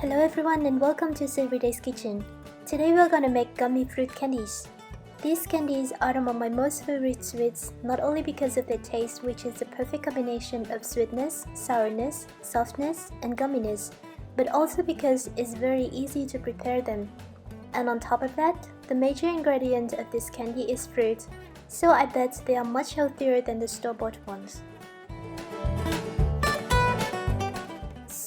Hello everyone and welcome to Everyday's Kitchen. Today we're gonna make gummy fruit candies. These candies are some of my most favorite sweets, not only because of their taste, which is the perfect combination of sweetness, sourness, softness, and gumminess, but also because it's very easy to prepare them. And on top of that, the major ingredient of this candy is fruit, so I bet they are much healthier than the store-bought ones.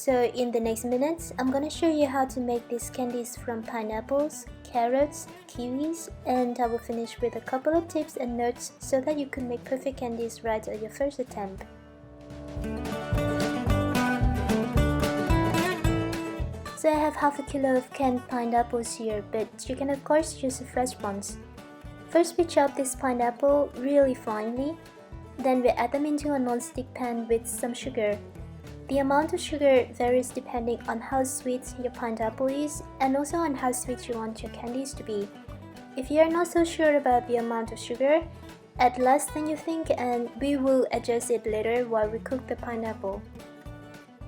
So in the next minutes, I'm gonna show you how to make these candies from pineapples, carrots, kiwis, and I will finish with a couple of tips and notes so that you can make perfect candies right at your first attempt. So I have half a kilo of canned pineapples here, but you can of course use the fresh ones. First we chop this pineapple really finely, then we add them into a non-stick pan with some sugar. The amount of sugar varies depending on how sweet your pineapple is and also on how sweet you want your candies to be. If you are not so sure about the amount of sugar, add less than you think and we will adjust it later while we cook the pineapple.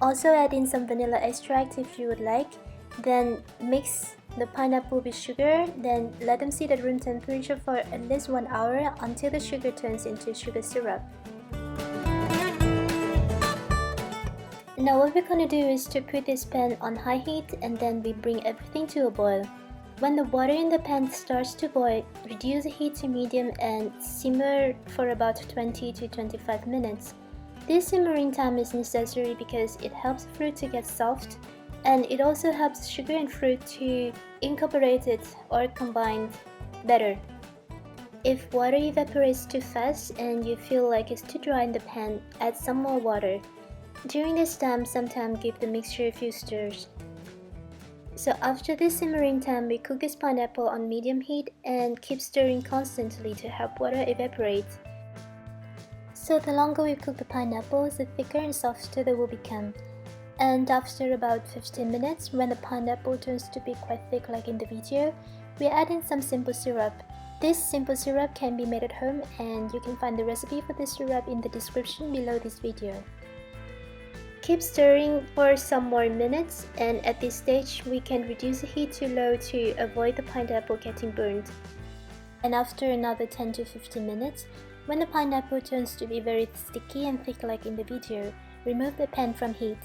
Also add in some vanilla extract if you would like, then mix the pineapple with sugar, then let them sit at room temperature for at least 1 hour until the sugar turns into sugar syrup. Now what we're gonna do is to put this pan on high heat and then we bring everything to a boil. When the water in the pan starts to boil, reduce the heat to medium and simmer for about 20 to 25 minutes. This simmering time is necessary because it helps the fruit to get soft and it also helps sugar and fruit to incorporate it or combine better. If water evaporates too fast and you feel like it's too dry in the pan, add some more water. During this time, sometimes give the mixture a few stirs. So after this simmering time, we cook this pineapple on medium heat and keep stirring constantly to help water evaporate. So the longer we cook the pineapples, the thicker and softer they will become. And after about 15 minutes, when the pineapple turns to be quite thick like in the video, we add in some simple syrup. This simple syrup can be made at home and you can find the recipe for this syrup in the description below this video. Keep stirring for some more minutes and at this stage we can reduce the heat to low to avoid the pineapple getting burned. And after another 10 to 15 minutes, when the pineapple turns to be very sticky and thick like in the video, remove the pan from heat.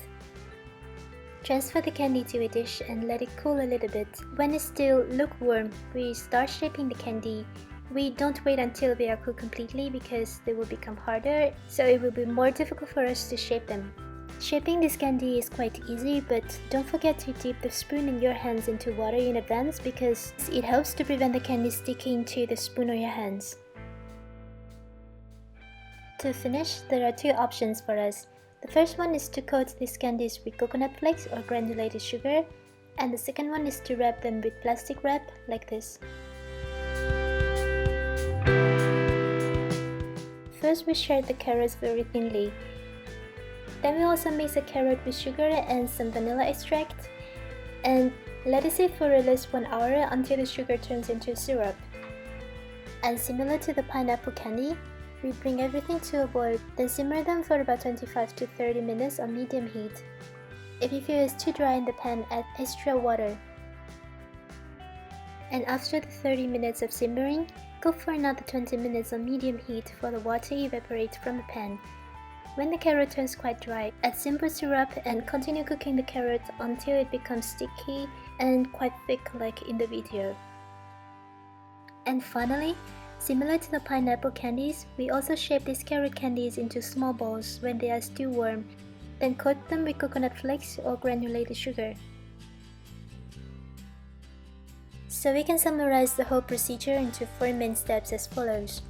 Transfer the candy to a dish and let it cool a little bit. When it's still lukewarm, we start shaping the candy. We don't wait until they are cooked completely because they will become harder, so it will be more difficult for us to shape them. Shaping this candy is quite easy, but don't forget to dip the spoon in your hands into water in advance because it helps to prevent the candy sticking to the spoon or your hands. To finish, there are two options for us. The first one is to coat these candies with coconut flakes or granulated sugar, and the second one is to wrap them with plastic wrap like this. First we shred the carrots very thinly. Then we also mix the carrot with sugar and some vanilla extract and let it sit for at least 1 hour until the sugar turns into syrup. And similar to the pineapple candy, we bring everything to a boil, then simmer them for about 25 to 30 minutes on medium heat. If you feel it's too dry in the pan, add extra water. And after the 30 minutes of simmering, cook for another 20 minutes on medium heat for the water to evaporate from the pan. When the carrot turns quite dry, add simple syrup and continue cooking the carrot until it becomes sticky and quite thick like in the video. And finally, similar to the pineapple candies, we also shape these carrot candies into small balls when they are still warm, then coat them with coconut flakes or granulated sugar. So we can summarize the whole procedure into 4 main steps as follows.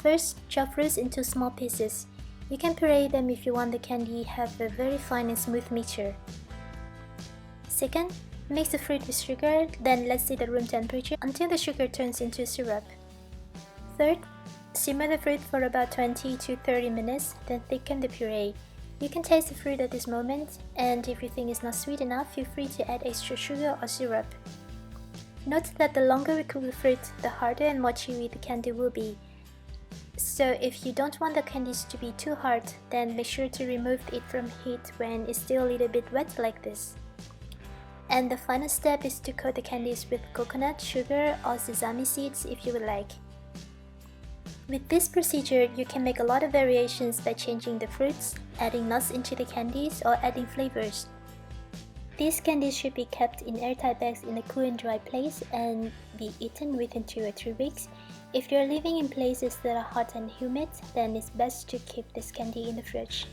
First, chop fruits into small pieces. You can puree them if you want the candy have a very fine and smooth mixture. Second, mix the fruit with sugar, then let it sit at room temperature until the sugar turns into syrup. Third, simmer the fruit for about 20 to 30 minutes, then thicken the puree. You can taste the fruit at this moment, and if you think it's not sweet enough, feel free to add extra sugar or syrup. Note that the longer we cook the fruit, the harder and more chewy the candy will be. So if you don't want the candies to be too hard, then make sure to remove it from heat when it's still a little bit wet like this. And the final step is to coat the candies with coconut, sugar, or sesame seeds if you would like. With this procedure, you can make a lot of variations by changing the fruits, adding nuts into the candies, or adding flavors. These candies should be kept in airtight bags in a cool and dry place and be eaten within 2 or 3 weeks. If you're living in places that are hot and humid, then it's best to keep this candy in the fridge.